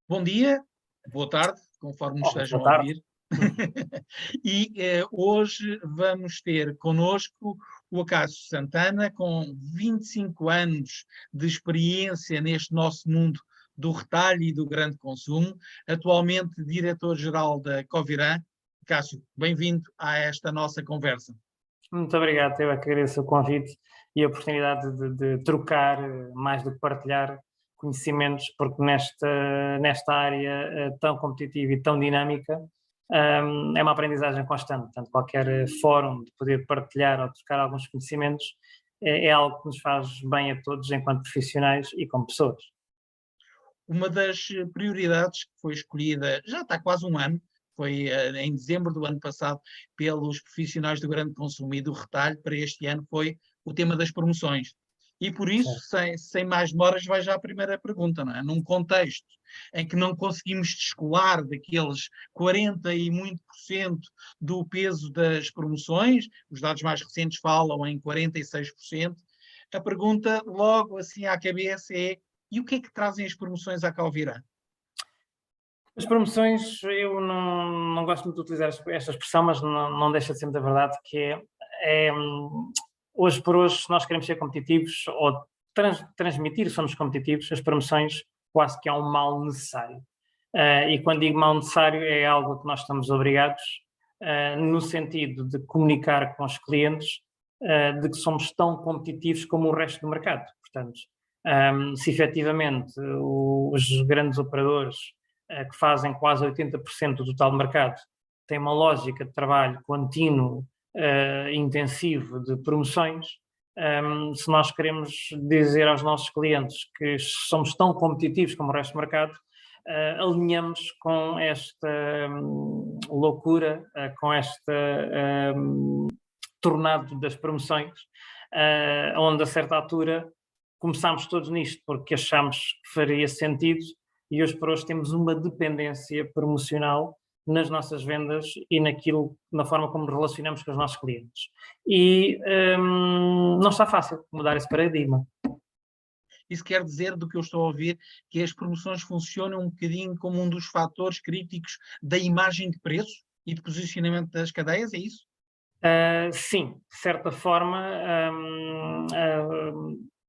Bom dia, boa tarde, conforme nos Olá, estejam boa a tarde. ouvir. Hoje vamos ter connosco o Acácio Santana, com 25 anos de experiência neste nosso mundo do retalho e do grande consumo, atualmente diretor-geral da Covirã. Cássio, bem-vindo a esta nossa conversa. Muito obrigado, eu é que agradeço o convite e a oportunidade de trocar, mais do que partilhar, conhecimentos, porque nesta área tão competitiva e tão dinâmica, é uma aprendizagem constante. Portanto, qualquer fórum de poder partilhar ou trocar alguns conhecimentos é algo que nos faz bem a todos enquanto profissionais e como pessoas. Uma das prioridades que foi escolhida, já está quase um ano, foi em dezembro do ano passado, pelos profissionais do grande consumo e do retalho, para este ano foi o tema das promoções. E por isso, Certo. sem mais demoras, vai já a primeira pergunta, não é? Num contexto em que não conseguimos descolar daqueles 40 e muito por cento do peso das promoções, os dados mais recentes falam em 46%, a pergunta logo assim à cabeça é: e o que é que trazem as promoções à Calvirã? As promoções, eu não gosto muito de utilizar esta expressão, mas não deixa de ser muita verdade, que hoje por hoje, se nós queremos ser competitivos ou transmitir que somos competitivos, as promoções quase que é um mal necessário. E quando digo mal necessário, é algo que nós estamos obrigados, no sentido de comunicar com os clientes, de que somos tão competitivos como o resto do mercado. Portanto, se efetivamente os grandes operadores que fazem quase 80% do total mercado, tem uma lógica de trabalho contínuo, intensivo de promoções. Se nós queremos dizer aos nossos clientes que somos tão competitivos como o resto do mercado, alinhamos com esta loucura, com esta tornado das promoções, onde a certa altura começámos todos nisto porque achámos que faria sentido e hoje por hoje temos uma dependência promocional nas nossas vendas e na forma como nos relacionamos com os nossos clientes. E não está fácil mudar esse paradigma. Isso quer dizer, do que eu estou a ouvir, que as promoções funcionam um bocadinho como um dos fatores críticos da imagem de preço e de posicionamento das cadeias, é isso? Sim, de certa forma,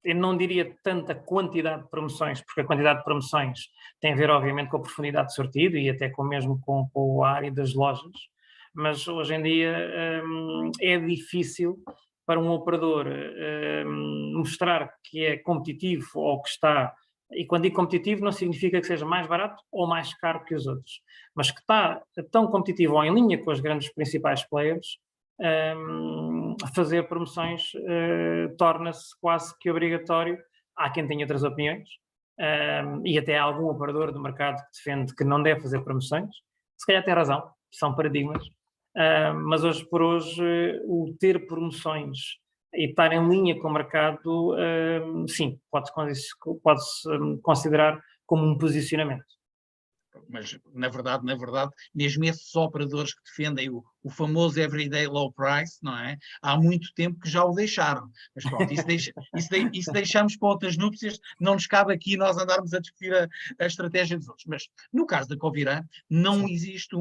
eu não diria tanta quantidade de promoções, porque a quantidade de promoções tem a ver, obviamente, com a profundidade de sortido e até mesmo com a área das lojas, mas hoje em dia é difícil para um operador mostrar que é competitivo ou que está. E quando digo competitivo, não significa que seja mais barato ou mais caro que os outros, mas que está tão competitivo ou em linha com os grandes principais players, fazer promoções torna-se quase que obrigatório. Há quem tenha outras opiniões, e até há algum operador do mercado que defende que não deve fazer promoções. Se calhar tem razão, são paradigmas, mas hoje por hoje o ter promoções e estar em linha com o mercado, sim, pode-se considerar como um posicionamento. Mas, na verdade, mesmo esses operadores que defendem o famoso everyday low price, não é? Há muito tempo que já o deixaram. Mas pronto, isso deixamos para outras núpcias, não nos cabe aqui nós andarmos a discutir a estratégia dos outros. Mas, no caso da Covirã, não Sim. existe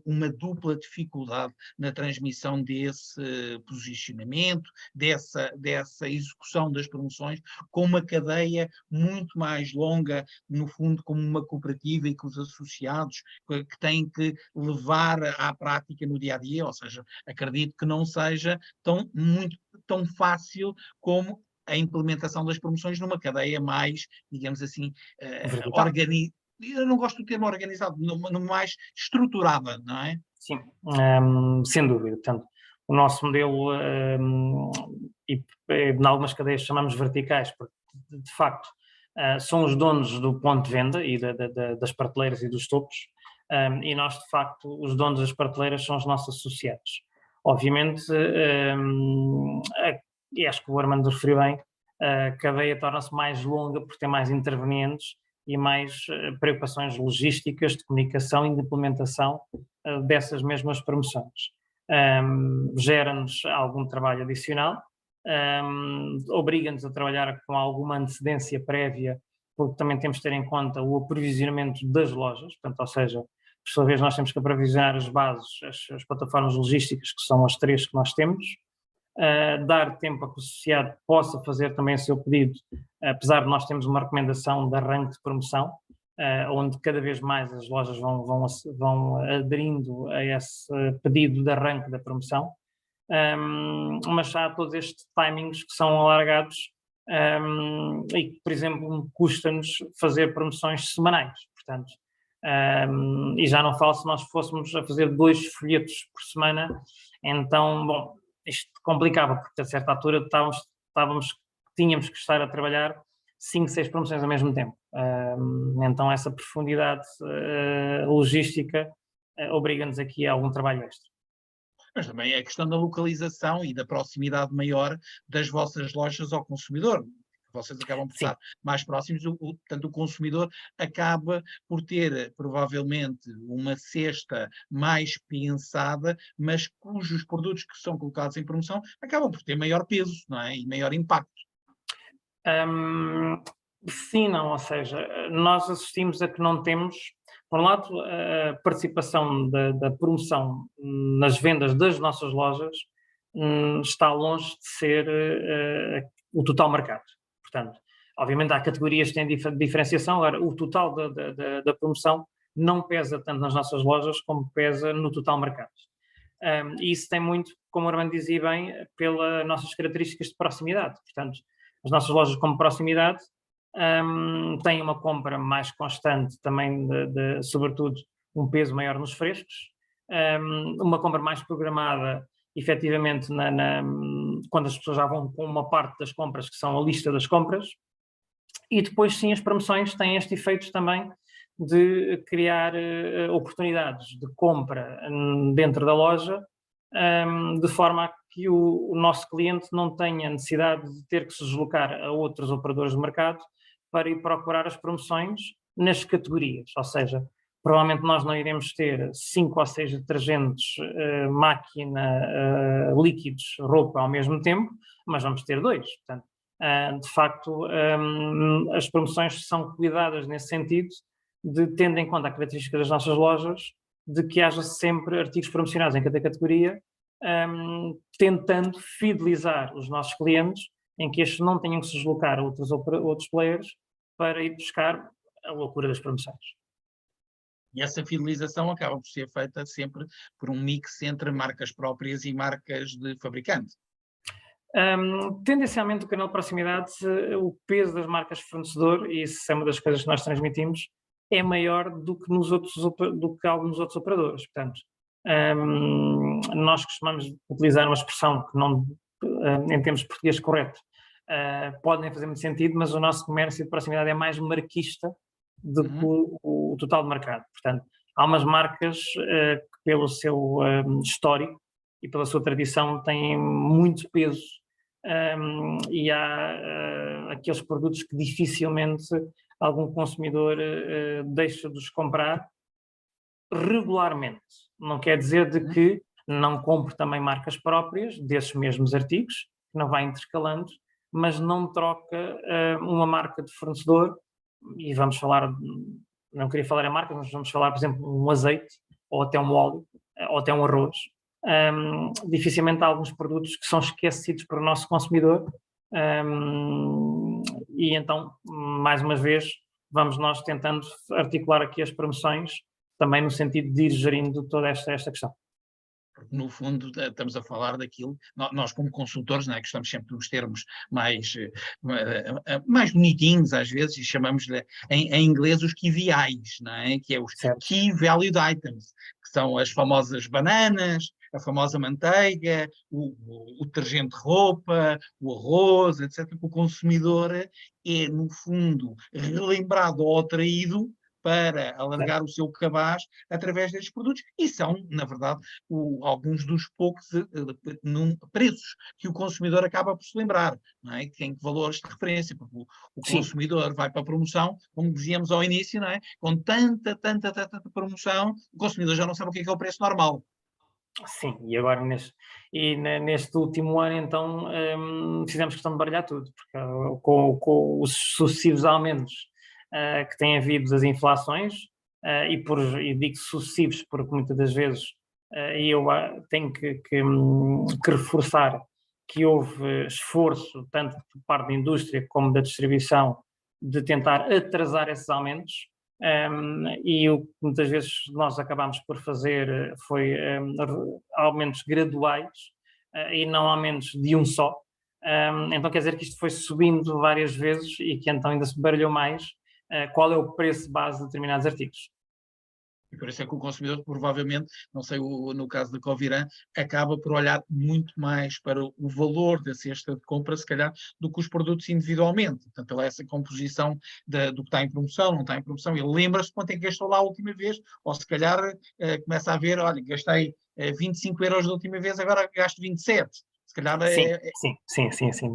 uma dupla dificuldade na transmissão desse posicionamento, dessa execução das promoções, com uma cadeia muito mais longa, no fundo, como uma cooperativa e com os associados que têm que levar à prática no dia a dia, ou seja, acredito que não seja tão fácil como a implementação das promoções numa cadeia mais, digamos assim, Vertical. organizada. Eu não gosto do termo organizado, numa mais estruturada, não é? Sim, sem dúvida. Portanto, o nosso modelo, e em algumas cadeias chamamos verticais, porque de facto são os donos do ponto de venda e das prateleiras e dos topos, e nós de facto, os donos das prateleiras são os nossos associados. Obviamente, e acho que o Armando referiu bem, a cadeia torna-se mais longa porque tem mais intervenientes e mais preocupações logísticas, de comunicação e de implementação dessas mesmas promoções. Gera-nos algum trabalho adicional, obriga-nos a trabalhar com alguma antecedência prévia, porque também temos de ter em conta o aprovisionamento das lojas, portanto, ou seja, por sua vez nós temos que aprovisionar as bases, as plataformas logísticas, que são as 3 que nós temos, dar tempo a que o associado possa fazer também o seu pedido, apesar de nós termos uma recomendação de arranque de promoção, onde cada vez mais as lojas vão aderindo a esse pedido de arranque da promoção, mas há todos estes timings que são alargados e que, por exemplo, custa-nos fazer promoções semanais, portanto, e já não falo se nós fôssemos a fazer 2 folhetos por semana, então, bom, isto complicava, porque a certa altura tínhamos que estar a trabalhar 5, 6 promoções ao mesmo tempo. Então essa profundidade logística obriga-nos aqui a algum trabalho extra. Mas também é a questão da localização e da proximidade maior das vossas lojas ao consumidor. Vocês acabam por estar mais próximos, portanto o consumidor acaba por ter provavelmente uma cesta mais pensada, mas cujos produtos que são colocados em promoção acabam por ter maior peso, não é? E maior impacto. Sim, não, ou seja, nós assistimos a que não temos, por um lado, a participação da promoção nas vendas das nossas lojas está longe de ser o total mercado. Portanto, obviamente há categorias que têm diferenciação, agora o total da promoção não pesa tanto nas nossas lojas como pesa no total mercado. E isso tem muito, como o Armando dizia bem, pelas nossas características de proximidade. Portanto, as nossas lojas como proximidade têm uma compra mais constante também, sobretudo, um peso maior nos frescos, uma compra mais programada, efetivamente, quando as pessoas já vão com uma parte das compras, que são a lista das compras, e depois sim as promoções têm este efeito também de criar oportunidades de compra dentro da loja, de forma a que o nosso cliente não tenha necessidade de ter que se deslocar a outros operadores de mercado para ir procurar as promoções nas categorias, ou seja, provavelmente nós não iremos ter 5 ou 6 detergentes, máquina, líquidos, roupa ao mesmo tempo, mas vamos ter 2. Portanto, de facto, as promoções são cuidadas nesse sentido, de tendo em conta a característica das nossas lojas, de que haja sempre artigos promocionados em cada categoria, tentando fidelizar os nossos clientes, em que estes não tenham que se deslocar a outros players para ir buscar a loucura das promoções. E essa fidelização acaba por ser feita sempre por um mix entre marcas próprias e marcas de fabricante. Tendencialmente, o canal de proximidade, o peso das marcas fornecedor, e isso é uma das coisas que nós transmitimos, é maior do que alguns outros operadores. Portanto, nós costumamos utilizar uma expressão que não, em termos de português correto, pode nem fazer muito sentido, mas o nosso comércio de proximidade é mais marquista do que o total de mercado. Portanto, há umas marcas que, pelo seu histórico e pela sua tradição, têm muito peso, e há aqueles produtos que dificilmente algum consumidor deixa de os comprar regularmente. Não quer dizer de que não compre também marcas próprias desses mesmos artigos, que não vai intercalando, mas não troca uma marca de fornecedor, e vamos falar, não queria falar em marcas, mas vamos falar, por exemplo, um azeite, ou até um óleo, ou até um arroz. Dificilmente há alguns produtos que são esquecidos para o nosso consumidor, e então, mais uma vez, vamos nós tentando articular aqui as promoções, também no sentido de ir gerindo toda esta questão. Porque, no fundo, estamos a falar daquilo, nós como consultores, não é, que estamos sempre nos termos mais bonitinhos às vezes, e chamamos-lhe em inglês os KVIs, não é? Que é os Key Valued Items, que são as famosas bananas, a famosa manteiga, o detergente de roupa, o arroz, etc. Que o consumidor é, no fundo, relembrado ou atraído para alargar o seu cabaz através destes produtos, e são, na verdade, alguns dos poucos preços que o consumidor acaba por se lembrar, não é? Que tem valores de referência, porque o consumidor vai para a promoção, como dizíamos ao início, não é? Com tanta promoção, o consumidor já não sabe o que é o preço normal. Sim, e agora neste último ano, então, fizemos questão de baralhar tudo, porque com os sucessivos aumentos que tem havido das inflações, e digo sucessivos, porque muitas das vezes eu tenho que reforçar que houve esforço, tanto por parte da indústria como da distribuição, de tentar atrasar esses aumentos, e o que muitas vezes nós acabámos por fazer foi aumentos graduais, e não aumentos de um só. Então quer dizer que isto foi subindo várias vezes e que então ainda se baralhou mais qual é o preço base de determinados artigos. E por isso é que o consumidor, provavelmente, não sei, no caso da Coviran, acaba por olhar muito mais para o valor da cesta de compra, se calhar, do que os produtos individualmente. Portanto, ele é essa composição do que está em promoção, não está em promoção. Ele lembra-se quanto é que gastou lá a última vez, ou se calhar começa a ver, olha, gastei 25 euros da última vez, agora gasto 27. Se calhar Sim.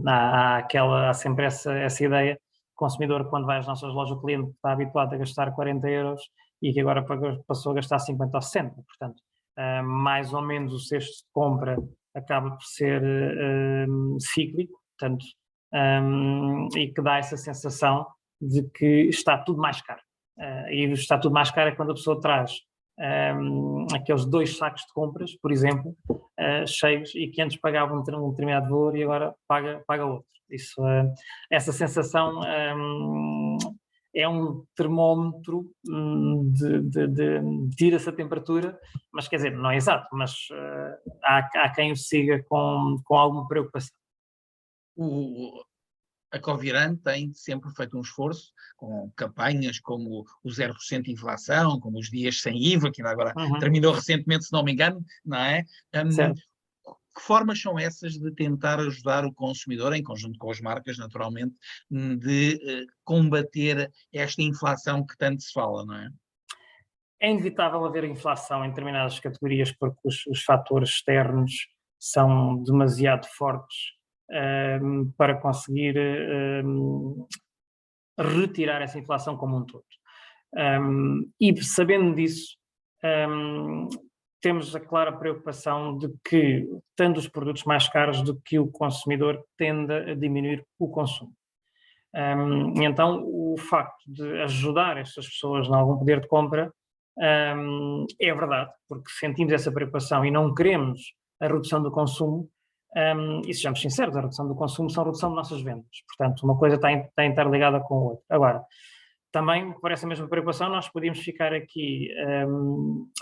Há sempre essa ideia. O consumidor, quando vai às nossas lojas, o cliente está habituado a gastar 40 euros e que agora passou a gastar 50 ou 60. Portanto, mais ou menos o cesto de compra acaba por ser cíclico, portanto, e que dá essa sensação de que está tudo mais caro. E está tudo mais caro é quando a pessoa traz aqueles 2 sacos de compras, por exemplo, cheios, e que antes pagavam um determinado valor e agora paga outro. Essa sensação é um termómetro de tira-se a temperatura, mas quer dizer, não é exato, mas há quem o siga com alguma preocupação. A Coviran tem sempre feito um esforço com campanhas como o 0% de inflação, como os dias sem IVA, que ainda agora terminou recentemente, se não me engano, não é? Que formas são essas de tentar ajudar o consumidor, em conjunto com as marcas, naturalmente, de combater esta inflação que tanto se fala, não é? É inevitável haver inflação em determinadas categorias porque os fatores externos são demasiado fortes para conseguir retirar essa inflação como um todo. E sabendo disso, temos a clara preocupação de que, tendo os produtos mais caros, do que o consumidor tenda a diminuir o consumo. Então, o facto de ajudar estas pessoas em algum poder de compra é verdade, porque sentimos essa preocupação e não queremos a redução do consumo, e sejamos sinceros, a redução do consumo são a redução de nossas vendas. Portanto, uma coisa está interligada com a outra. Agora, também, por essa mesma preocupação, nós podíamos ficar aqui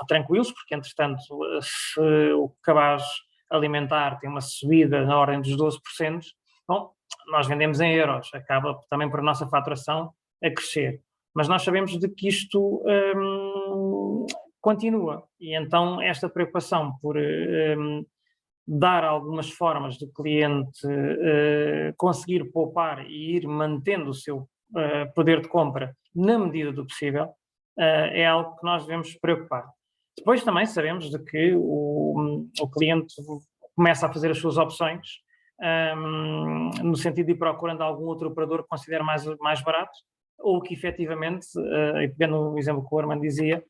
tranquilos, porque, entretanto, se o cabaz alimentar tem uma subida na ordem dos 12%, bom, nós vendemos em euros, acaba também por a nossa faturação a crescer. Mas nós sabemos de que isto continua, e então esta preocupação por dar algumas formas do cliente conseguir poupar e ir mantendo o seu poder de compra na medida do possível, é algo que nós devemos preocupar. Depois também sabemos de que o cliente começa a fazer as suas opções no sentido de ir procurando algum outro operador que considere mais barato, ou que efetivamente, e pegando o exemplo que o Armando dizia,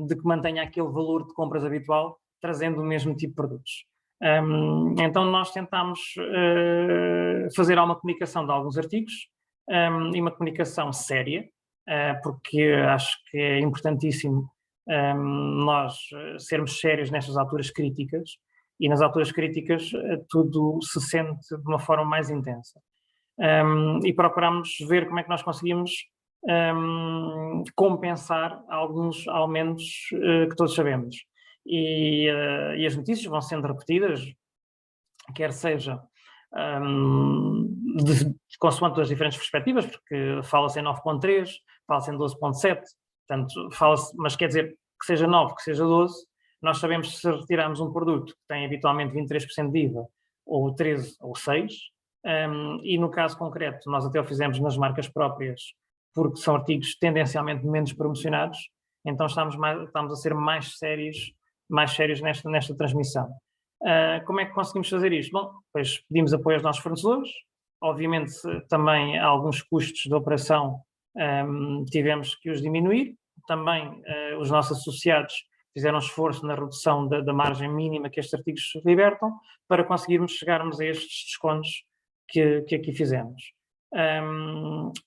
de que mantenha aquele valor de compras habitual, trazendo o mesmo tipo de produtos. Então nós tentamos fazer uma comunicação de alguns artigos, e uma comunicação séria, porque acho que é importantíssimo nós sermos sérios nestas alturas críticas, e nas alturas críticas tudo se sente de uma forma mais intensa. E procuramos ver como é que nós conseguimos compensar alguns aumentos que todos sabemos. E as notícias vão sendo repetidas, quer seja consoante as diferentes perspectivas, porque fala-se em 9.3, fala-se em 12.7, portanto, fala-se, mas quer dizer que seja 9, que seja 12, nós sabemos que se retirarmos um produto que tem habitualmente 23% de IVA, ou 13 ou 6, e no caso concreto, nós até o fizemos nas marcas próprias, porque são artigos tendencialmente menos promocionados, então estamos a ser mais sérios nesta transmissão. Como é que conseguimos fazer isto? Bom, pois pedimos apoio aos nossos fornecedores, obviamente também alguns custos de operação tivemos que os diminuir, também os nossos associados fizeram um esforço na redução da margem mínima que estes artigos libertam, para conseguirmos chegarmos a estes descontos que aqui fizemos.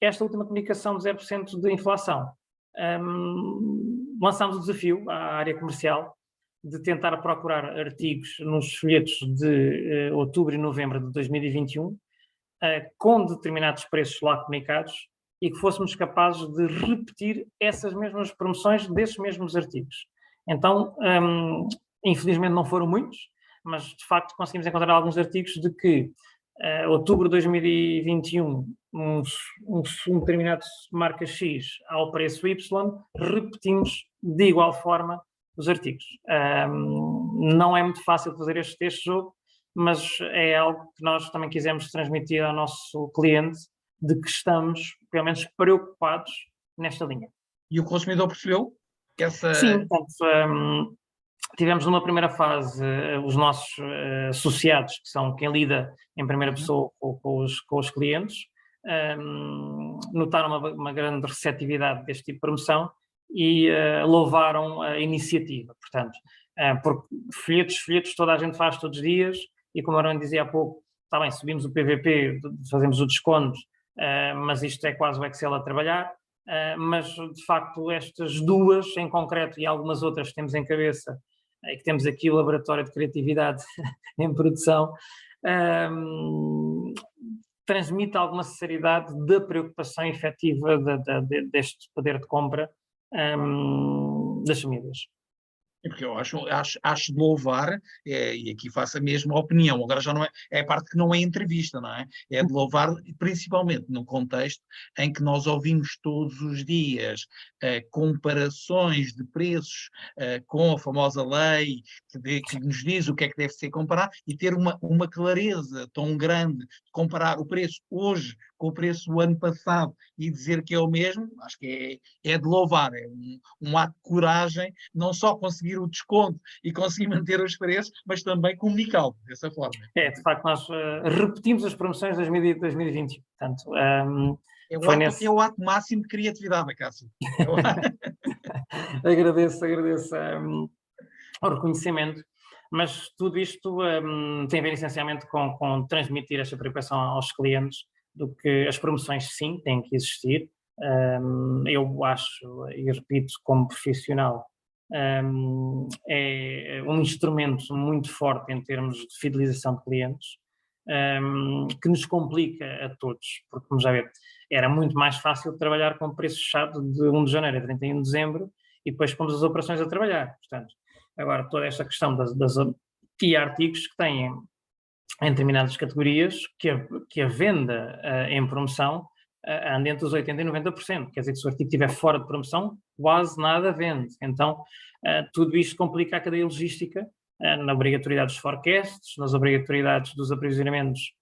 Esta última comunicação de 0% de inflação, lançámos o desafio à área comercial de tentar procurar artigos nos folhetos de outubro e novembro de 2021, com determinados preços lá comunicados, e que fôssemos capazes de repetir essas mesmas promoções desses mesmos artigos. Então, infelizmente não foram muitos, mas de facto conseguimos encontrar alguns artigos de que outubro de 2021, um determinado marca X ao preço Y, repetimos de igual forma os artigos. Não é muito fácil fazer este jogo, mas é algo que nós também quisemos transmitir ao nosso cliente, de que estamos, pelo menos, preocupados nesta linha. E o consumidor percebeu essa... Sim, portanto, tivemos numa primeira fase os nossos associados, que são quem lida em primeira pessoa com os clientes, notaram uma grande receptividade deste tipo de promoção e louvaram a iniciativa. Portanto, porque folhetos toda a gente faz todos os dias, e como a Armando dizia há pouco, está bem, subimos o PVP, fazemos o desconto, mas isto é quase o Excel a trabalhar. Mas, de facto, estas duas em concreto e algumas outras que temos em cabeça, e que temos aqui o laboratório de criatividade em produção, transmite alguma sinceridade da preocupação efetiva deste poder de compra das famílias. Porque eu acho de louvar, e aqui faço a mesma opinião, agora já não é a parte que não é entrevista, não é? É de louvar, principalmente num contexto em que nós ouvimos todos os dias comparações de preços com a famosa lei que nos diz o que é que deve ser comparado, e ter uma clareza tão grande de comparar o preço hoje com o preço do ano passado e dizer que é o mesmo, acho que é de louvar, é um ato de coragem, não só conseguir o desconto e conseguir manter os preços, mas também comunicá-lo dessa forma. De facto, nós repetimos as promoções de 2020. Portanto, é o ato máximo de criatividade, Cássio. Agradeço o reconhecimento, mas tudo isto tem a ver essencialmente com transmitir esta preocupação aos clientes, do que as promoções sim têm que existir. Eu acho, e repito como profissional, é um instrumento muito forte em termos de fidelização de clientes, que nos complica a todos, porque, vamos já ver, era muito mais fácil trabalhar com preço fechado de 1 de janeiro a 31 de dezembro e depois pomos as operações a trabalhar. Portanto, agora toda esta questão e artigos que têm em determinadas categorias que a venda em promoção anda entre os 80% e 90%. Quer dizer que se o artigo estiver fora de promoção, quase nada vende. Então, tudo isto complica a cadeia logística na obrigatoriedade dos forecasts, nas obrigatoriedades dos aprovisionamentos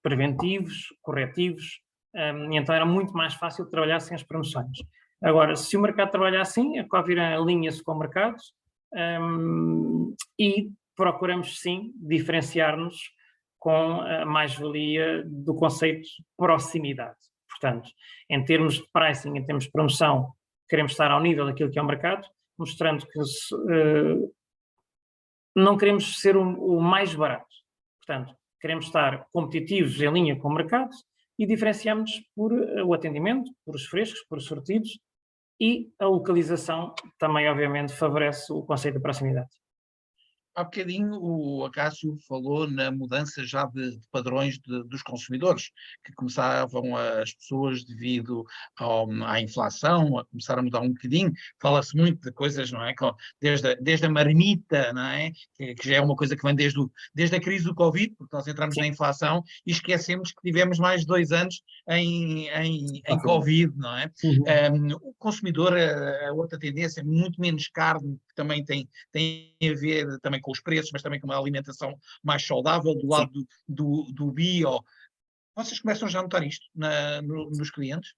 preventivos, corretivos, e então era muito mais fácil trabalhar sem as promoções. Agora, se o mercado trabalha assim, a Covira alinha-se com o mercado e procuramos sim diferenciar-nos com a mais-valia do conceito de proximidade. Portanto, em termos de pricing, em termos de promoção, queremos estar ao nível daquilo que é o mercado, mostrando que não queremos ser o mais barato. Portanto, queremos estar competitivos em linha com o mercado e diferenciamos por o atendimento, por os frescos, por os sortidos, e a localização também, obviamente, favorece o conceito de proximidade. Há bocadinho o Acácio falou na mudança já de padrões dos consumidores, que começavam as pessoas, devido à inflação, a começar a mudar um bocadinho. Fala-se muito de coisas, não é? Desde a marmita, não é? Que já é uma coisa que vem desde a crise do Covid, porque nós entramos na inflação e esquecemos que tivemos mais de 2 anos em Covid, não é? O consumidor, a outra tendência, muito menos carne, que também tem a ver também com os preços, mas também com uma alimentação mais saudável, do lado do bio. Vocês começam já a notar isto nos clientes?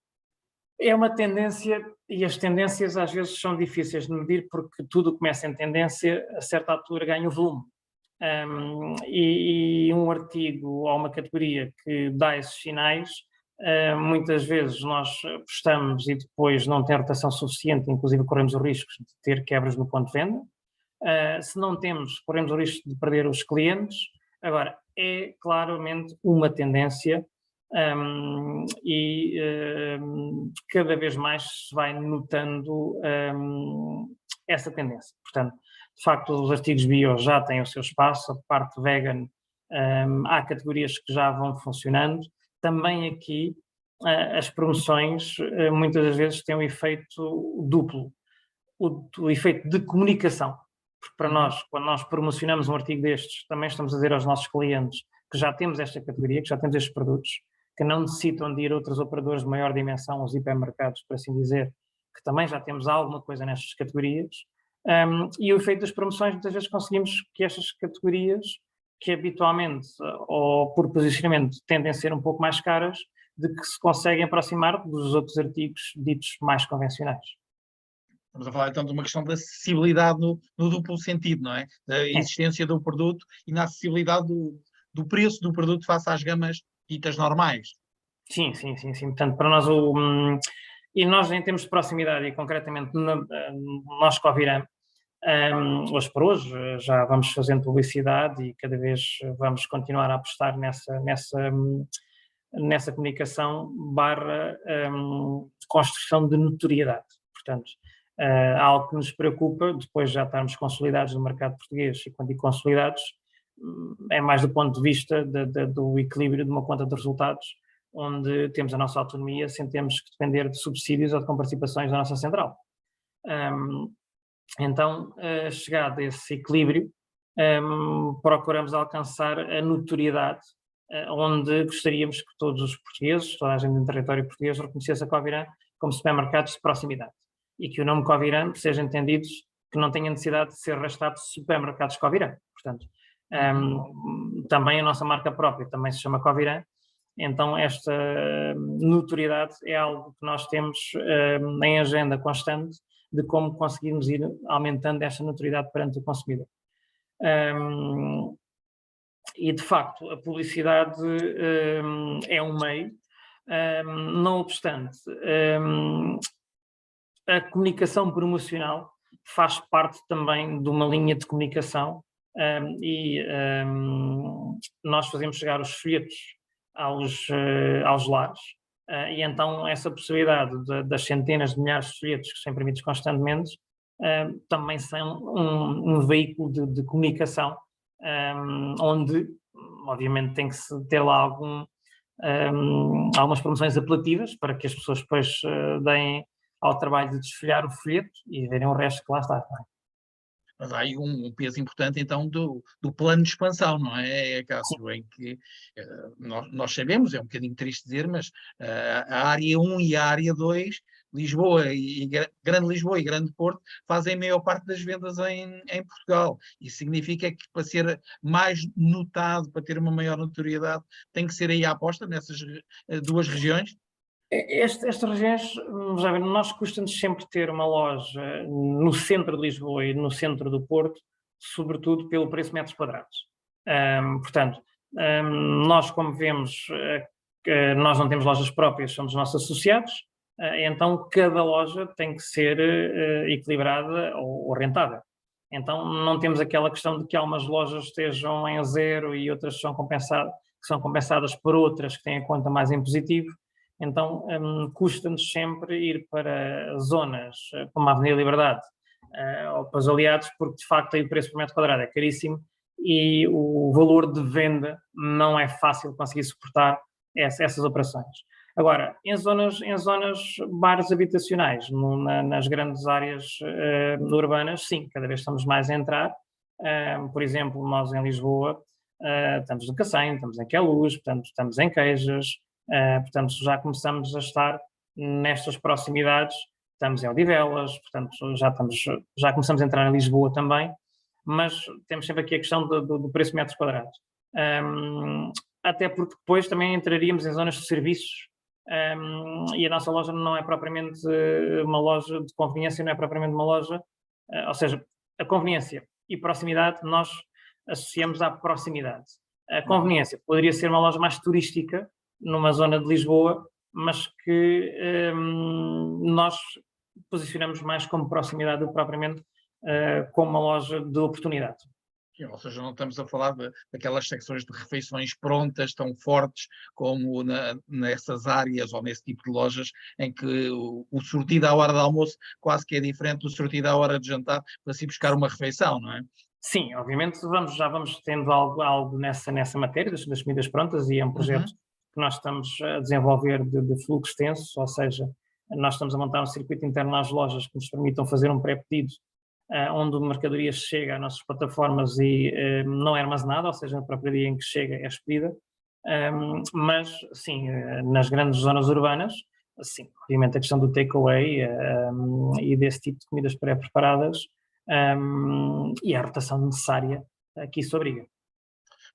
É uma tendência, e as tendências às vezes são difíceis de medir, porque tudo começa em tendência, a certa altura ganha o volume. E um artigo ou uma categoria que dá esses sinais, muitas vezes nós apostamos e depois não tem rotação suficiente, inclusive corremos o risco de ter quebras no ponto de venda. Se não temos, corremos o risco de perder os clientes. Agora, é claramente uma tendência e cada vez mais se vai notando essa tendência. Portanto, de facto, os artigos bio já têm o seu espaço, a parte vegan, há categorias que já vão funcionando. Também aqui as promoções muitas das vezes têm um efeito duplo, o efeito de comunicação, porque para nós, quando nós promocionamos um artigo destes, também estamos a dizer aos nossos clientes que já temos esta categoria, que já temos estes produtos, que não necessitam de ir a outros operadores de maior dimensão, os hipermercados, por assim dizer, que também já temos alguma coisa nestas categorias. E o efeito das promoções, muitas vezes conseguimos que estas categorias, que habitualmente, ou por posicionamento, tendem a ser um pouco mais caras, de que se conseguem aproximar dos outros artigos ditos mais convencionais. Estamos a falar então de uma questão de acessibilidade no duplo sentido, não é? Da existência do produto e na acessibilidade do preço do produto face às gamas ditas normais. Sim. Portanto, para nós, e nós em termos de proximidade, e concretamente nós Covirã, hoje por hoje já vamos fazendo publicidade e cada vez vamos continuar a apostar nessa comunicação barra construção de notoriedade. Portanto, algo que nos preocupa, depois já estarmos consolidados no mercado português, e quando digo consolidados, é mais do ponto de vista do equilíbrio de uma conta de resultados, onde temos a nossa autonomia sem termos que depender de subsídios ou de comparticipações da nossa central. Então, chegado a esse equilíbrio, procuramos alcançar a notoriedade, onde gostaríamos que todos os portugueses, toda a gente no território português, reconhecesse a Covirã como supermercados de proximidade e que o nome Covirã seja entendido que não tenha necessidade de ser arrastado de supermercados Covirã. Portanto, também a nossa marca própria também se chama Covirã, então esta notoriedade é algo que nós temos em agenda constante de como conseguirmos ir aumentando esta notoriedade perante o consumidor. E, de facto, a publicidade é um meio, não obstante, a comunicação promocional faz parte também de uma linha de comunicação e nós fazemos chegar os folhetos aos lares e então essa possibilidade das centenas de milhares de folhetos que são imprimidos constantemente também são um veículo de comunicação onde, obviamente, tem que se ter lá algumas promoções apelativas para que as pessoas depois deem ao trabalho de desfolhar o folheto e verem o resto que lá está. Não é? Mas há aí um peso importante, então, do plano de expansão, não é, Cássio? Em que nós sabemos, é um bocadinho triste dizer, mas a área 1 e a área 2, Lisboa e Grande Lisboa e Grande Porto, fazem a maior parte das vendas em Portugal. Isso significa que para ser mais notado, para ter uma maior notoriedade, tem que ser aí a aposta nessas duas regiões? Estas regiões, já vendo, nós custa-nos sempre ter uma loja no centro de Lisboa e no centro do Porto, sobretudo pelo preço de metros quadrados. Portanto, nós, como vemos, nós não temos lojas próprias, somos nossos associados, então cada loja tem que ser equilibrada ou rentável. Então não temos aquela questão de que algumas lojas estejam em zero e outras são compensadas por outras que têm a conta mais em positivo. Então, custa-nos sempre ir para zonas como a Avenida Liberdade ou para os Aliados, porque de facto aí o preço por metro quadrado é caríssimo e o valor de venda não é fácil conseguir suportar essas operações. Agora, em zonas bares habitacionais, nas grandes áreas urbanas, sim, cada vez estamos mais a entrar. Por exemplo, nós em Lisboa estamos no Cacém, estamos em Queluz, portanto, estamos em Queijas. Portanto, já começamos a estar nestas proximidades, estamos em Odivelas, portanto, já começamos a entrar em Lisboa também, mas temos sempre aqui a questão do preço de metros quadrados. Até porque depois também entraríamos em zonas de serviços e a nossa loja não é propriamente uma loja de conveniência, não é propriamente uma loja, ou seja, a conveniência e proximidade nós associamos à proximidade. A conveniência poderia ser uma loja mais turística, numa zona de Lisboa, mas que nós posicionamos mais como proximidade do que propriamente como uma loja de oportunidade. Ou seja, não estamos a falar daquelas secções de refeições prontas, tão fortes como nessas áreas ou nesse tipo de lojas, em que o sortido à hora de almoço quase que é diferente do sortido à hora de jantar para se buscar uma refeição, não é? Sim, obviamente já vamos tendo algo nessa matéria das comidas prontas, e é um projeto Uhum. que nós estamos a desenvolver de fluxo extenso, ou seja, nós estamos a montar um circuito interno nas lojas que nos permitam fazer um pré-pedido, onde a mercadoria chega às nossas plataformas e não é armazenada, ou seja, no próprio dia em que chega é expedida. Mas, sim, nas grandes zonas urbanas, sim, obviamente a questão do takeaway e desse tipo de comidas pré-preparadas, e a rotação necessária que isso obriga.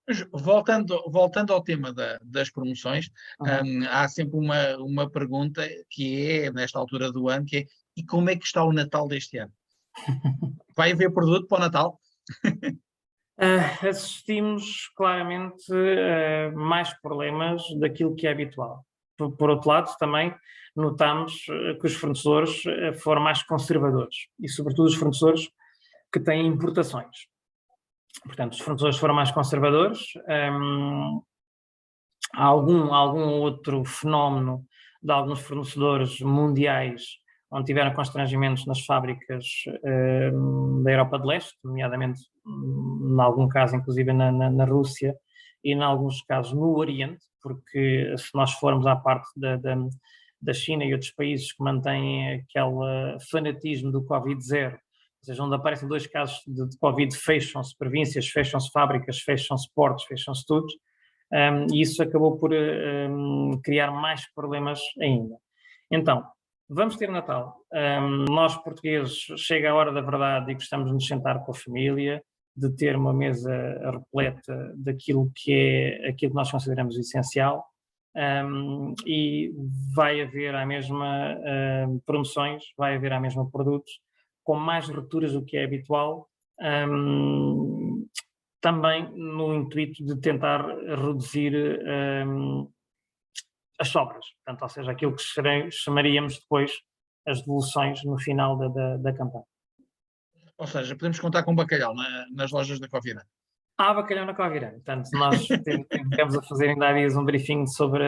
Mas voltando ao tema das promoções, Uhum. há sempre uma pergunta que é, nesta altura do ano, que é: e como é que está o Natal deste ano? Vai haver produto para o Natal? Assistimos claramente a mais problemas daquilo que é habitual. Por outro lado, também notamos que os fornecedores foram mais conservadores, e sobretudo os fornecedores que têm importações. Portanto, os fornecedores foram mais conservadores. Há algum outro fenómeno de alguns fornecedores mundiais onde tiveram constrangimentos nas fábricas da Europa de Leste, nomeadamente, em algum caso, inclusive na Rússia, e em alguns casos no Oriente, porque se nós formos à parte da China e outros países que mantêm aquele fanatismo do Covid-0, ou seja, onde aparecem 2 casos de Covid, fecham-se províncias, fecham-se fábricas, fecham-se portos, fecham-se tudo, e isso acabou por criar mais problemas ainda. Então, vamos ter Natal. Nós, portugueses, chega a hora da verdade e gostamos de nos sentar com a família, de ter uma mesa repleta daquilo que é aquilo que nós consideramos essencial, e vai haver a mesma promoções, vai haver a mesma produtos, com mais rupturas do que é habitual, também no intuito de tentar reduzir as sobras, portanto, ou seja, aquilo que chamaríamos depois as devoluções no final da campanha. Ou seja, podemos contar com bacalhau nas lojas da Covina. Há bacalhau na Covirã, portanto, nós tivemos a fazer ainda há dias um briefing sobre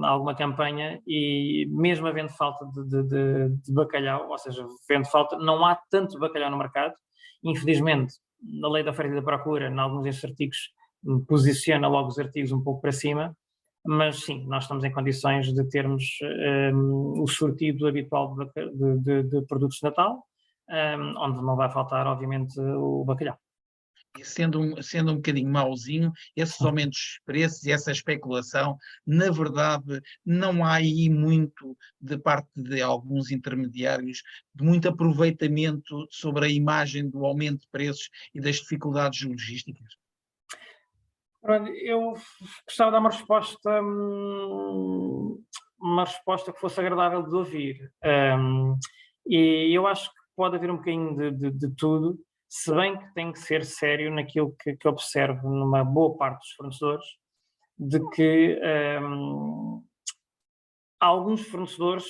alguma campanha, e mesmo havendo falta de bacalhau, ou seja, havendo falta, não há tanto bacalhau no mercado. Infelizmente, na lei da oferta e da procura, em alguns destes artigos, posiciona logo os artigos um pouco para cima, mas sim, nós estamos em condições de termos o sortido habitual de produtos de Natal, onde não vai faltar, obviamente, o bacalhau. E sendo um bocadinho mauzinho, esses aumentos de preços e essa especulação, na verdade, não há aí muito, de parte de alguns intermediários, de muito aproveitamento sobre a imagem do aumento de preços e das dificuldades logísticas. Olha, eu gostava de dar uma resposta que fosse agradável de ouvir. E eu acho que pode haver um bocadinho de tudo, se bem que tem que ser sério naquilo que observo numa boa parte dos fornecedores, de que alguns fornecedores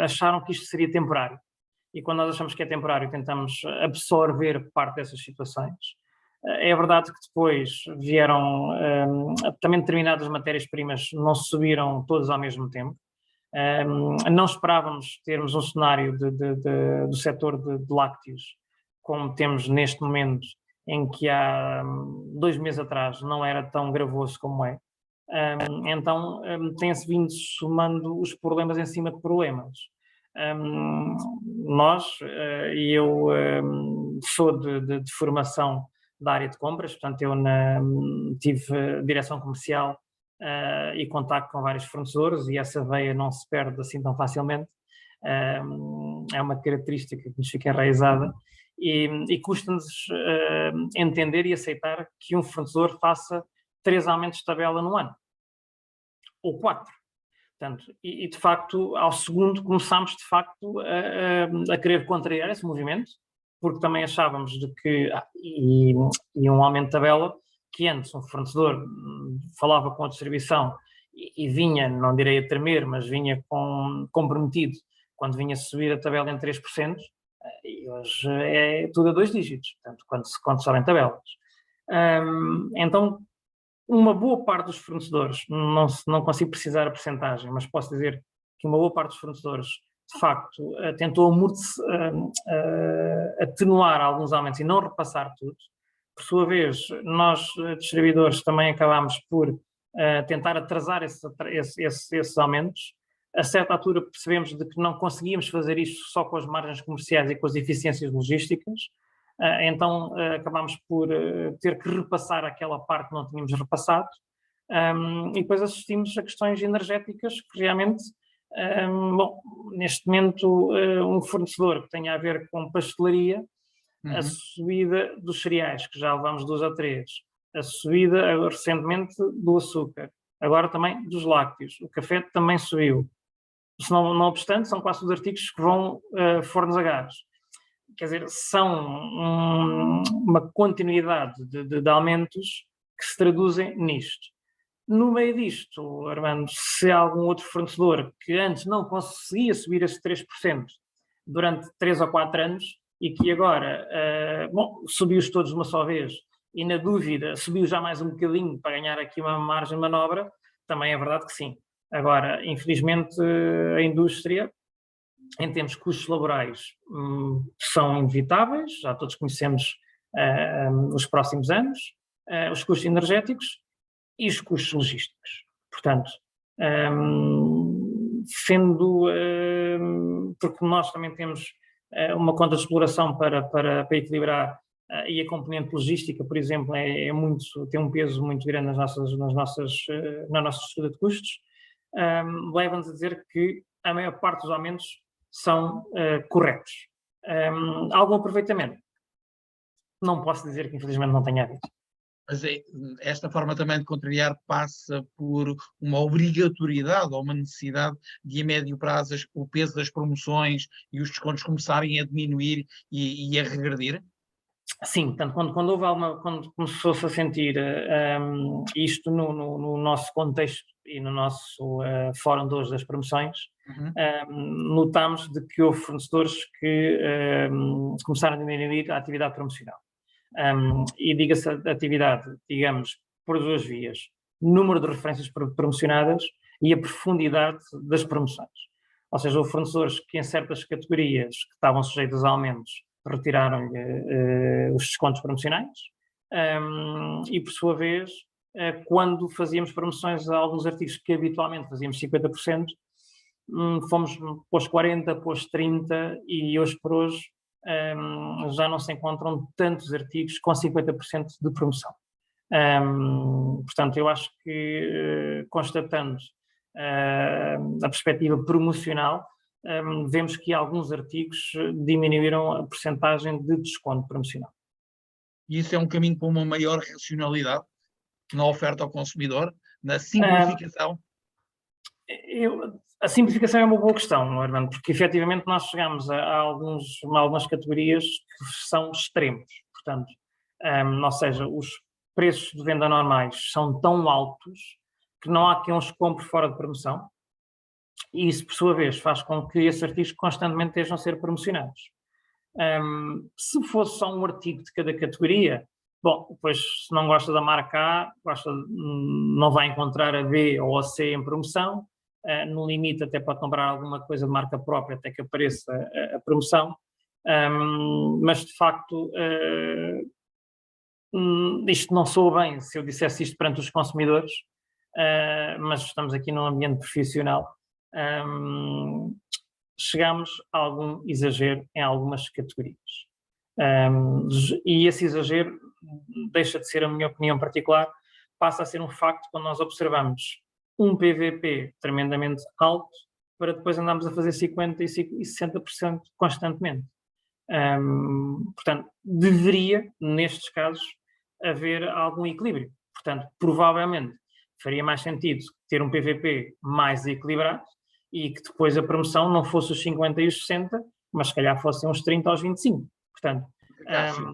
acharam que isto seria temporário. E quando nós achamos que é temporário, tentamos absorver parte dessas situações. É verdade que depois vieram, também determinadas matérias-primas não subiram todas ao mesmo tempo. Não esperávamos termos um cenário do setor de lácteos como temos neste momento, em que há 2 meses atrás não era tão gravoso como é. Então, tem-se vindo somando os problemas em cima de problemas. Nós, e eu sou de formação da área de compras, portanto eu tive direção comercial e contacto com vários fornecedores, e essa veia não se perde assim tão facilmente. É uma característica que nos fica enraizada, e custa-nos entender e aceitar que um fornecedor faça 3 aumentos de tabela no ano, ou 4. Portanto, e de facto, ao segundo, começámos de facto a querer contrariar esse movimento, porque também achávamos de que, e um aumento de tabela, que antes um fornecedor falava com a distribuição e vinha, não direi a tremer, mas vinha comprometido, quando vinha subir a tabela em 3%, E hoje é tudo a 2 dígitos, portanto, quando se sobem tabelas. Então, uma boa parte dos fornecedores, não consigo precisar a percentagem, mas posso dizer que uma boa parte dos fornecedores, de facto, tentou atenuar alguns aumentos e não repassar tudo. Por sua vez, nós, distribuidores, também acabámos por tentar atrasar esses aumentos. A certa altura percebemos de que não conseguíamos fazer isto só com as margens comerciais e com as eficiências logísticas, então acabámos por ter que repassar aquela parte que não tínhamos repassado, e depois assistimos a questões energéticas que realmente, neste momento, um fornecedor que tenha a ver com pastelaria, a subida dos cereais, que já levamos 2 ou 3, a subida recentemente do açúcar, agora também dos lácteos, o café também subiu. Não obstante, são quase os artigos que vão fornos a gás. Quer dizer, são uma continuidade de aumentos que se traduzem nisto. No meio disto, Armando, se há algum outro fornecedor que antes não conseguia subir esses 3% durante 3 ou 4 anos e que agora, subiu-os todos de uma só vez e, na dúvida, subiu já mais um bocadinho para ganhar aqui uma margem de manobra, também é verdade que sim. Agora, infelizmente, a indústria, em termos de custos laborais, são inevitáveis, já todos conhecemos os próximos anos, os custos energéticos e os custos logísticos. Portanto, porque nós também temos uma conta de exploração para equilibrar, e a componente logística, por exemplo, tem um peso muito grande na nossa estrutura de custos, leva-nos a dizer que a maior parte dos aumentos são corretos. Algum aproveitamento? Não posso dizer que infelizmente não tenha havido. Mas esta forma também de contrariar passa por uma obrigatoriedade ou uma necessidade de, a médio prazo, o peso das promoções e os descontos começarem a diminuir e a regredir? Sim, portanto, quando começou-se a sentir isto no nosso contexto e no nosso fórum de hoje das promoções, notámos de que houve fornecedores que começaram a diminuir a atividade promocional. E diga-se a atividade, digamos, por 2 vias: número de referências promocionadas e a profundidade das promoções. Ou seja, houve fornecedores que em certas categorias que estavam sujeitas a aumentos retiraram-lhe os descontos promocionais, e por sua vez, quando fazíamos promoções a alguns artigos que habitualmente fazíamos 50%, fomos pôs 40%, pôs 30%, e hoje por hoje já não se encontram tantos artigos com 50% de promoção. Portanto, eu acho que, constatando a perspectiva promocional, vemos que alguns artigos diminuíram a percentagem de desconto promocional. E isso é um caminho para uma maior racionalidade na oferta ao consumidor, na simplificação? A simplificação é uma boa questão, Armando, porque efetivamente nós chegamos a algumas categorias que são extremos. Portanto, ou seja, os preços de venda normais são tão altos que não há quem os compre fora de promoção, e isso, por sua vez, faz com que esses artigos constantemente estejam a ser promocionados. Se fosse só um artigo de cada categoria, bom, depois, se não gosta da marca A, não vai encontrar a B ou a C em promoção. No limite, até pode comprar alguma coisa de marca própria até que apareça a promoção. Mas, de facto, isto não soa bem se eu dissesse isto perante os consumidores, mas estamos aqui num ambiente profissional. Chegamos a algum exagero em algumas categorias. E esse exagero deixa de ser a minha opinião particular, passa a ser um facto quando nós observamos um PVP tremendamente alto para depois andarmos a fazer 50% e 60% constantemente. Portanto, deveria, nestes casos, haver algum equilíbrio. Portanto, provavelmente faria mais sentido ter um PVP mais equilibrado e que depois a promoção não fosse os 50 e os 60, mas se calhar fossem uns 30 aos 25. Portanto, Cássio,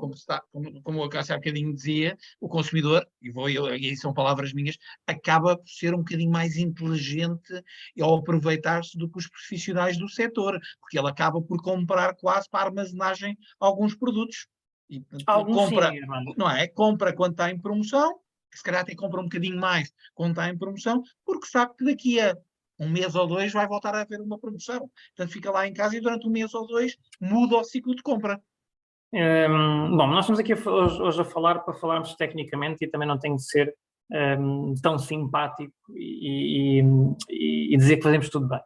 como o Cássio há bocadinho dizia, o consumidor, e são palavras minhas, acaba por ser um bocadinho mais inteligente ao aproveitar-se do que os profissionais do setor, porque ele acaba por comprar quase para armazenagem alguns produtos. E, Alguns compra, sim, Armando. não é? Compra quando está em promoção, que se calhar até compra um bocadinho mais quando está em promoção, porque sabe que daqui a um mês ou dois vai voltar a haver uma promoção. Portanto, fica lá em casa e durante um mês ou dois muda o ciclo de compra. Bom, nós estamos aqui hoje a falar para falarmos tecnicamente e também não tem de ser tão simpático e dizer que fazemos tudo bem.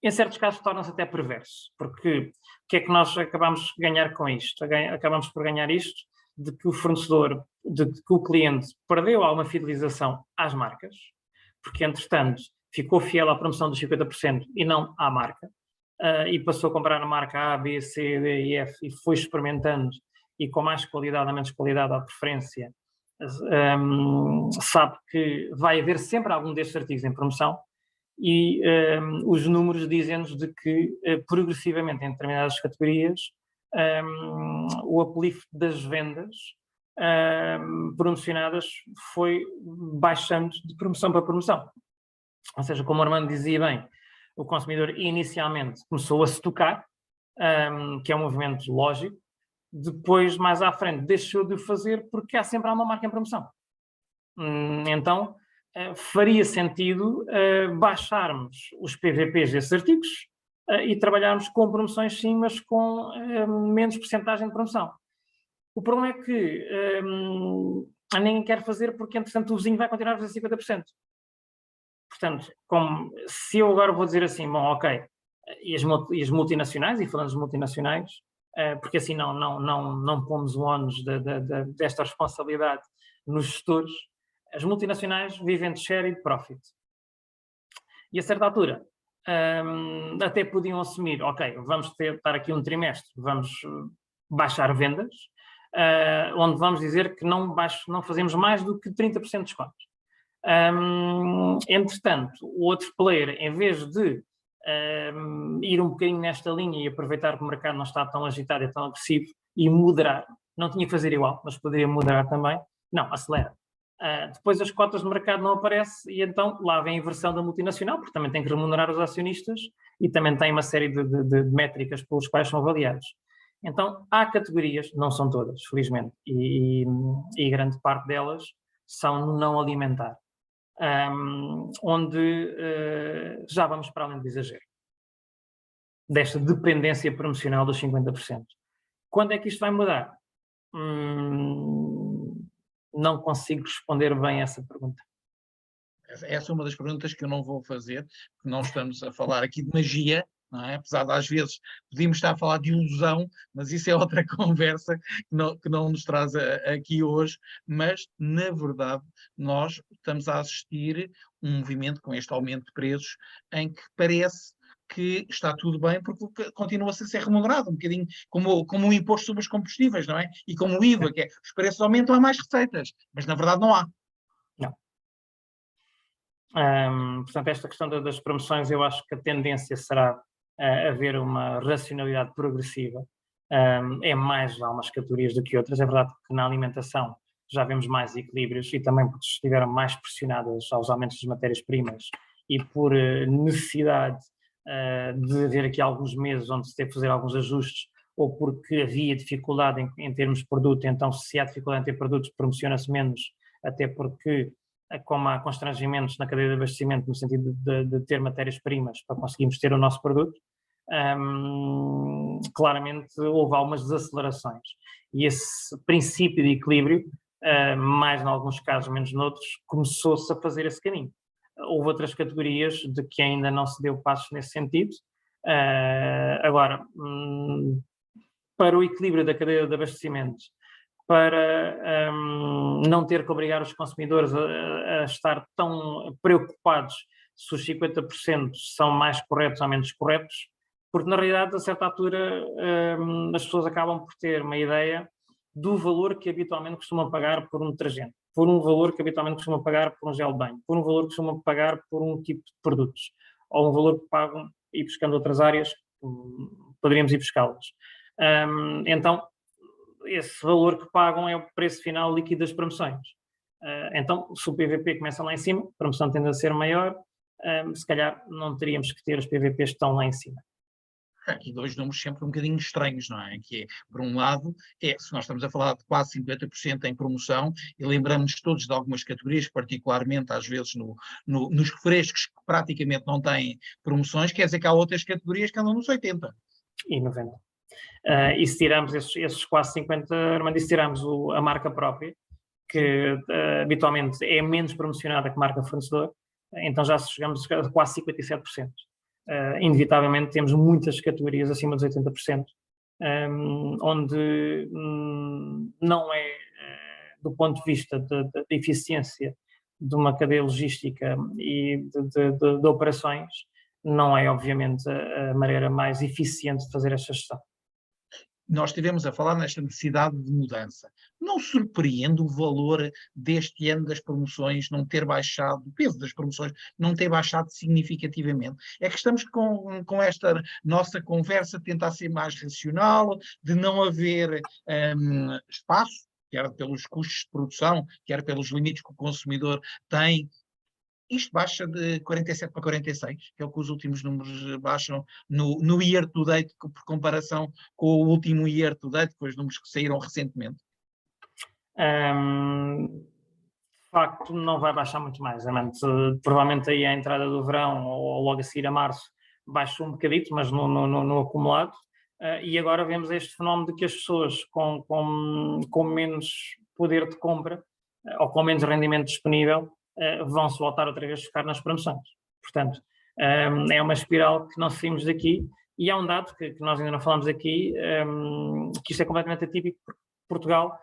Em certos casos torna-se até perverso, porque o que é que nós acabamos de ganhar com isto? Acabamos por ganhar isto de que o fornecedor, de que o cliente perdeu alguma fidelização às marcas, porque entretanto ficou fiel à promoção dos 50% e não à marca, e passou a comprar a marca A, B, C, D e F e foi experimentando e com mais qualidade ou menos qualidade à preferência, sabe que vai haver sempre algum destes artigos em promoção e os números dizem-nos de que progressivamente em determinadas categorias o uplift das vendas promocionadas foi baixando de promoção para promoção. Ou seja, como o Armando dizia bem, o consumidor inicialmente começou a se tocar, que é um movimento lógico, depois, mais à frente, deixou de o fazer porque há sempre uma marca em promoção. Então, faria sentido baixarmos os PVPs desses artigos e trabalharmos com promoções sim, mas com menos porcentagem de promoção. O problema é que ninguém quer fazer porque, entretanto, o vizinho vai continuar a fazer 50%. Portanto, se eu agora vou dizer assim, bom, ok, e as multinacionais, e falando de multinacionais, porque assim não pomos o ónus desta responsabilidade nos gestores, as multinacionais vivem de share e de profit. E a certa altura, até podiam assumir, ok, vamos estar aqui um trimestre, vamos baixar vendas, onde vamos dizer que não fazemos mais do que 30% de descontos. Entretanto, o outro player, em vez de ir um bocadinho nesta linha e aproveitar que o mercado não está tão agitado e tão agressivo e moderar, não tinha que fazer igual, mas poderia moderar também, não, acelera. Depois as cotas de mercado não aparecem e então lá vem a inversão da multinacional, porque também tem que remunerar os acionistas e também tem uma série de métricas pelos quais são avaliados. Então, há categorias, não são todas, felizmente, e grande parte delas são no não alimentar. Onde já vamos para além do exagero, desta dependência promocional dos 50%. Quando é que isto vai mudar? Não consigo responder bem a essa pergunta. Essa é uma das perguntas que eu não vou fazer, porque não estamos a falar aqui de magia, não é? Apesar de às vezes podíamos estar a falar de ilusão, mas isso é outra conversa que não nos traz aqui hoje, mas na verdade nós estamos a assistir um movimento com este aumento de preços em que parece que está tudo bem porque continua-se a ser remunerado, um bocadinho como o imposto sobre os combustíveis, não é? E como o IVA, que é, os preços aumentam, há mais receitas, mas na verdade não há. Não. Portanto, esta questão das promoções, eu acho que a tendência será haver uma racionalidade progressiva. É mais algumas categorias do que outras. É verdade que na alimentação já vemos mais equilíbrios e também porque estiveram mais pressionadas aos aumentos das matérias-primas e por necessidade de haver aqui alguns meses onde se teve que fazer alguns ajustes ou porque havia dificuldade em termos de produto, então se há dificuldade em ter produtos, promociona-se menos, até porque como há constrangimentos na cadeia de abastecimento no sentido de ter matérias-primas para conseguirmos ter o nosso produto, claramente houve algumas desacelerações. E esse princípio de equilíbrio, mais em alguns casos, menos noutros, começou-se a fazer esse caminho. Houve outras categorias de que ainda não se deu passos nesse sentido. Agora, para o equilíbrio da cadeia de abastecimento, para não ter que obrigar os consumidores a estar tão preocupados se os 50% são mais corretos ou menos corretos, porque na realidade, a certa altura, as pessoas acabam por ter uma ideia do valor que habitualmente costumam pagar por um detergente, por um valor que habitualmente costumam pagar por um gel de banho, por um valor que costumam pagar por um tipo de produtos, ou um valor que pagam e buscando outras áreas, poderíamos ir buscá-las. Então, esse valor que pagam é o preço final líquido das promoções. Então, se o PVP começa lá em cima, a promoção tende a ser maior, se calhar não teríamos que ter os PVPs que estão lá em cima. Aqui dois números sempre um bocadinho estranhos, não é? Que é, por um lado, se nós estamos a falar de quase 50% em promoção, e lembramos todos de algumas categorias, particularmente às vezes nos refrescos que praticamente não têm promoções, quer dizer que há outras categorias que andam nos 80%. E 90%. E se tirarmos esses quase 50%, Armando, e se tirarmos a marca própria, que habitualmente é menos promocionada que a marca fornecedor, então já chegamos a quase 57%. Inevitavelmente temos muitas categorias acima dos 80%, onde não é, do ponto de vista de eficiência de uma cadeia logística e de operações, não é obviamente a maneira mais eficiente de fazer esta gestão. Nós estivemos a falar nesta necessidade de mudança. Não surpreende o valor deste ano das promoções não ter baixado, o peso das promoções não ter baixado significativamente? É que estamos com esta nossa conversa de tentar ser mais racional, de não haver espaço, quer pelos custos de produção, quer pelos limites que o consumidor tem. Isto baixa de 47 para 46, que é o que os últimos números baixam no year to date, por comparação com o último year to date, com os números que saíram recentemente. De facto, não vai baixar muito mais. Provavelmente aí a entrada do verão ou logo a seguir a março baixou um bocadito, mas no acumulado. E agora vemos este fenómeno de que as pessoas com menos poder de compra ou com menos rendimento disponível vão-se voltar outra vez a focar nas promoções. Portanto, é uma espiral que não saímos daqui, e há um dado que nós ainda não falamos aqui, que isto é completamente atípico, porque Portugal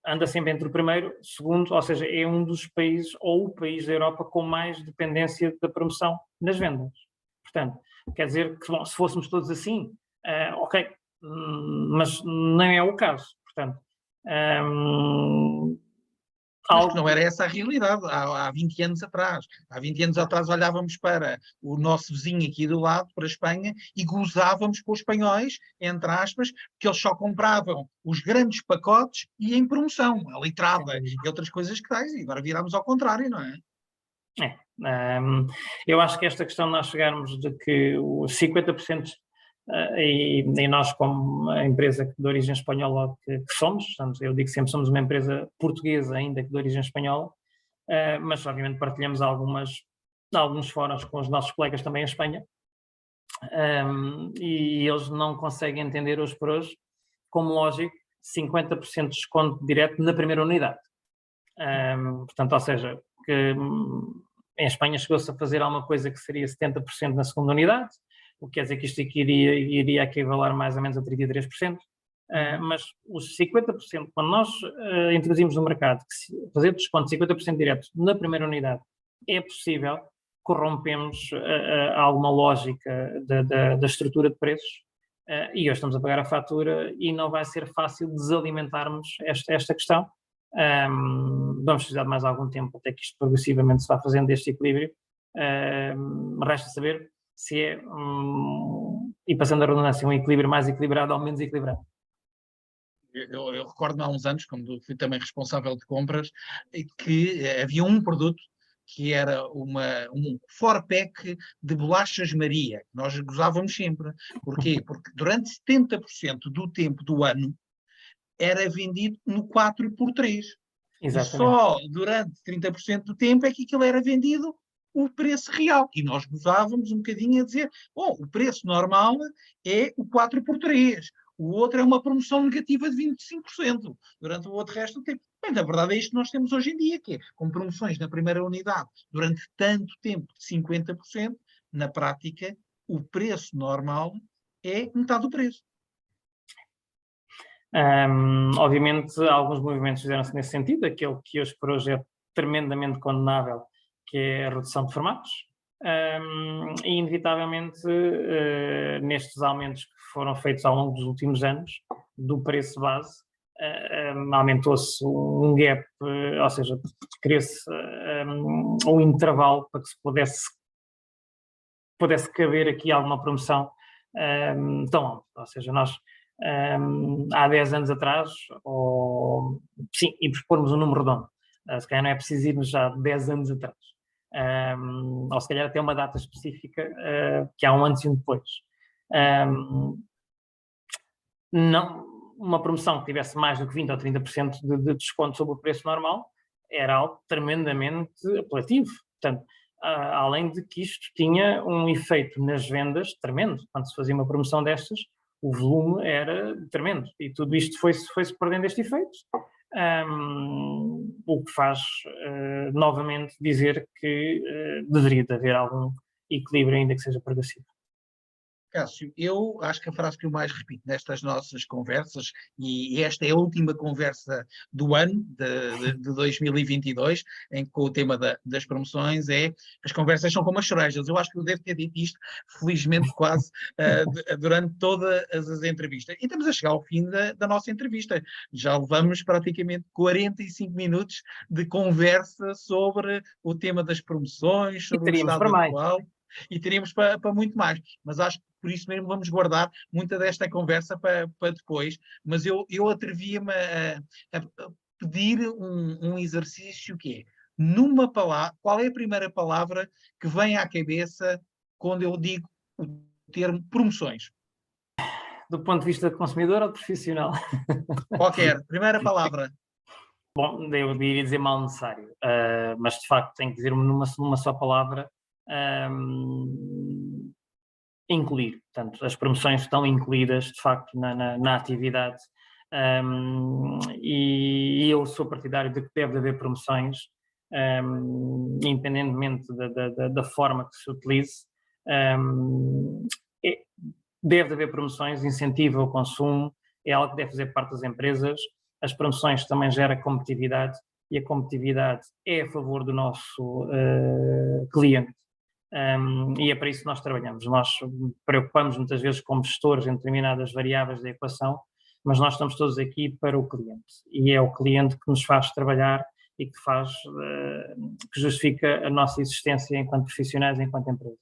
anda sempre entre o primeiro, segundo, ou seja, é um dos países, ou o país da Europa com mais dependência da promoção nas vendas. Portanto, quer dizer que, bom, se fôssemos todos assim, ok, mas nem é o caso. Portanto, mas que não era essa a realidade há 20 anos atrás. Há 20 anos atrás olhávamos para o nosso vizinho aqui do lado, para a Espanha, e gozávamos com os espanhóis, entre aspas, que eles só compravam os grandes pacotes e em promoção, a litrada e outras coisas que tais, e agora virámos ao contrário, não é? Eu acho que esta questão de nós chegarmos de que os 50%, e nós como a empresa de origem espanhola que somos, eu digo sempre somos uma empresa portuguesa ainda que de origem espanhola, mas obviamente partilhamos alguns fóruns com os nossos colegas também em Espanha, e eles não conseguem entender hoje por hoje como lógico 50% de desconto direto na primeira unidade. Portanto, ou seja, que em Espanha chegou-se a fazer alguma coisa que seria 70% na segunda unidade, o que quer dizer que isto aqui iria equivaler mais ou menos a 33%, mas os 50%, quando nós introduzimos no mercado, que fazer desconto de 50% direto na primeira unidade é possível, corrompemos alguma lógica da estrutura de preços, e hoje estamos a pagar a fatura e não vai ser fácil desalimentarmos esta questão. Vamos precisar de mais algum tempo até que isto progressivamente se vá fazendo este equilíbrio. Resta saber se é, e passando a redundância, um equilíbrio mais equilibrado ou menos equilibrado. Eu recordo-me há uns anos, quando fui também responsável de compras, que havia um produto que era um 4-pack de bolachas Maria. Nós gozávamos sempre. Porquê? Porque durante 70% do tempo do ano era vendido no 4x3. Exatamente. E só durante 30% do tempo é que aquilo era vendido o preço real. E nós gozávamos um bocadinho a dizer, bom, o preço normal é o 4x3. O outro é uma promoção negativa de 25% durante o outro resto do tempo. Bem, na verdade é isto que nós temos hoje em dia, que é com promoções na primeira unidade durante tanto tempo de 50%, na prática o preço normal é metade do preço. Obviamente alguns movimentos fizeram-se nesse sentido, aquele que hoje por hoje é tremendamente condenável, que é a redução de formatos, e inevitavelmente nestes aumentos que foram feitos ao longo dos últimos anos do preço base, aumentou-se um gap, ou seja, criou-se um intervalo para que se pudesse caber aqui alguma promoção tão alto. Ou seja, nós há 10 anos atrás, sim, e por pormos um número redondo, se calhar não é preciso irmos já 10 anos atrás, ou se calhar até uma data específica, que há um antes e um depois. Não, uma promoção que tivesse mais do que 20% ou 30% de desconto sobre o preço normal era algo tremendamente apelativo. Portanto, além de que isto tinha um efeito nas vendas tremendo. Quando se fazia uma promoção destas, o volume era tremendo. E tudo isto foi-se perdendo este efeito. O que faz, novamente, dizer que deveria haver algum equilíbrio, ainda que seja progressivo. Cássio, eu acho que a frase que eu mais repito nestas nossas conversas, e esta é a última conversa do ano, de 2022, em que o tema das promoções é as conversas são como as cerejas. Eu acho que eu devo ter dito isto, felizmente, quase durante todas as entrevistas. E estamos a chegar ao fim da nossa entrevista. Já levamos praticamente 45 minutos de conversa sobre o tema das promoções, sobre o estado atual. E teríamos para muito mais, mas acho que por isso mesmo vamos guardar muita desta conversa para depois, mas eu atrevia-me a pedir um exercício que é, numa palavra, qual é a primeira palavra que vem à cabeça quando eu digo o termo promoções? Do ponto de vista de consumidor ou profissional? Qualquer, primeira palavra. Bom, eu iria dizer mal necessário, mas de facto tenho que dizer numa só palavra, incluir. Portanto, as promoções estão incluídas, de facto, na atividade, e eu sou partidário de que deve haver promoções, independentemente da forma que se utilize. Deve haver promoções, incentiva o consumo, é algo que deve fazer parte das empresas. As promoções também geram competitividade, e a competitividade é a favor do nosso cliente. E é para isso que nós trabalhamos. Nós preocupamos muitas vezes como gestores em determinadas variáveis da equação, mas nós estamos todos aqui para o cliente, e é o cliente que nos faz trabalhar e que justifica a nossa existência enquanto profissionais, enquanto empresas.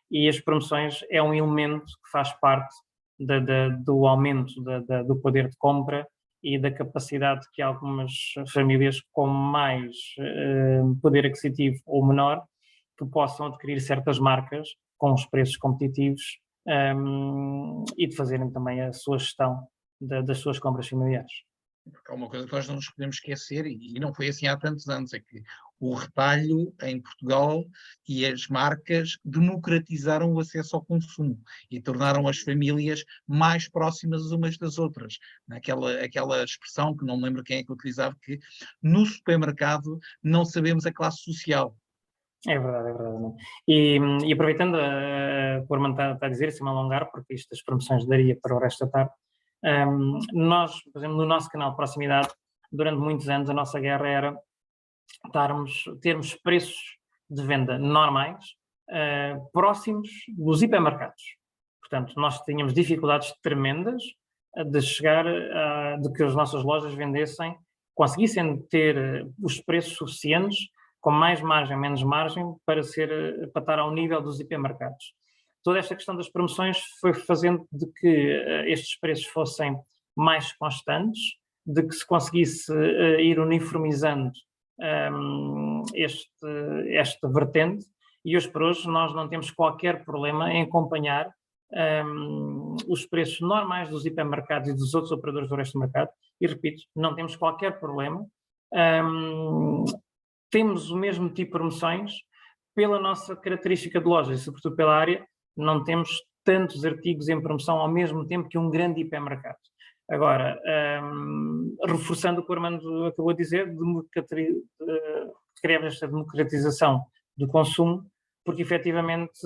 E as promoções é um elemento que faz parte do aumento do poder de compra e da capacidade que algumas famílias com mais poder aquisitivo ou menor que possam adquirir certas marcas com os preços competitivos, e de fazerem também a sua gestão das suas compras familiares. Porque há uma coisa que nós não nos podemos esquecer, e não foi assim há tantos anos, é que o retalho em Portugal e as marcas democratizaram o acesso ao consumo e tornaram as famílias mais próximas umas das outras. Aquela expressão, que não me lembro quem é que utilizava, que no supermercado não sabemos a classe social. É verdade, é verdade. E aproveitando, por mandar a dizer, sem me alongar, porque isto das promoções daria para o resto da tarde, nós, por exemplo, no nosso canal de proximidade, durante muitos anos a nossa guerra era termos preços de venda normais, próximos dos hipermercados. Portanto, nós tínhamos dificuldades tremendas de chegar de que as nossas lojas conseguissem ter os preços suficientes, com mais margem, menos margem, para estar ao nível dos hipermercados. Toda esta questão das promoções foi fazendo de que estes preços fossem mais constantes, de que se conseguisse ir uniformizando esta vertente, e hoje por hoje nós não temos qualquer problema em acompanhar os preços normais dos hipermercados e dos outros operadores do resto do mercado, e repito, não temos qualquer problema. Temos o mesmo tipo de promoções pela nossa característica de loja e sobretudo pela área. Não temos tantos artigos em promoção ao mesmo tempo que um grande hipermercado. Agora, reforçando o que o Armando acabou de dizer, criamos esta democratização do consumo, porque efetivamente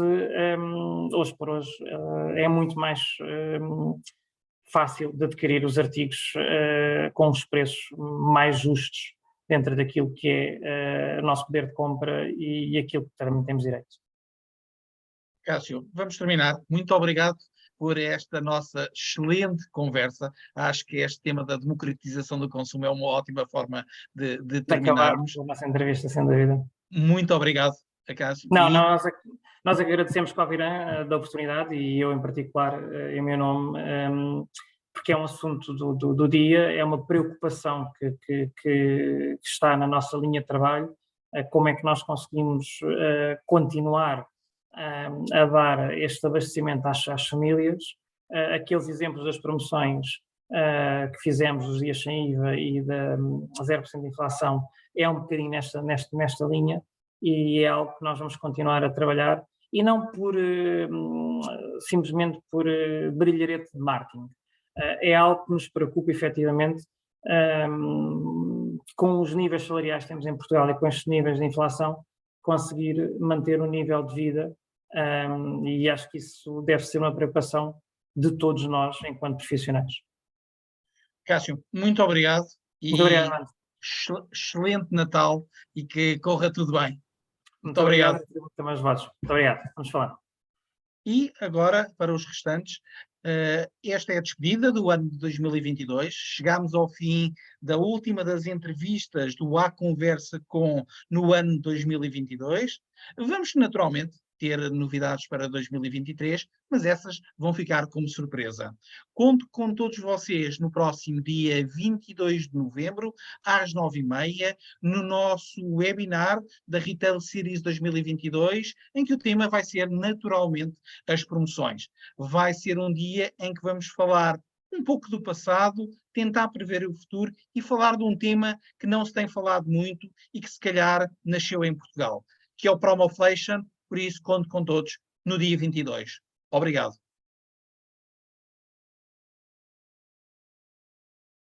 hoje por hoje é muito mais fácil de adquirir os artigos com os preços mais justos dentro daquilo que é o nosso poder de compra e aquilo que também temos direito. Cássio, vamos terminar. Muito obrigado por esta nossa excelente conversa. Acho que este tema da democratização do consumo é uma ótima forma de terminarmos. A nossa entrevista, sem dúvida. Muito obrigado, Cássio. Não, Nós agradecemos, Covirã, da oportunidade, e eu em particular, em meu nome, porque é um assunto do dia, é uma preocupação que está na nossa linha de trabalho, como é que nós conseguimos continuar a dar este abastecimento às famílias. Aqueles exemplos das promoções que fizemos os dias sem IVA e da 0% de inflação é um bocadinho nesta linha, e é algo que nós vamos continuar a trabalhar, e não simplesmente por brilharete de marketing. É algo que nos preocupa efetivamente, com os níveis salariais que temos em Portugal e com estes níveis de inflação, conseguir manter o nível de vida, e acho que isso deve ser uma preocupação de todos nós enquanto profissionais. Cássio, muito obrigado Muito obrigado, Mano. Excelente Natal e que corra tudo bem. Muito obrigado. Também os vossos. Muito obrigado. Vamos falar. E agora, para os restantes, esta é a despedida do ano de 2022. Chegámos ao fim da última das entrevistas do A Conversa no ano de 2022. Vamos, naturalmente, ter novidades para 2023, mas essas vão ficar como surpresa. Conto com todos vocês no próximo dia 22 de novembro, às 9h30, no nosso webinar da Retail Series 2022, em que o tema vai ser, naturalmente, as promoções. Vai ser um dia em que vamos falar um pouco do passado, tentar prever o futuro e falar de um tema que não se tem falado muito e que se calhar nasceu em Portugal, que é o Promoflation. Por isso, conto com todos no dia 22. Obrigado.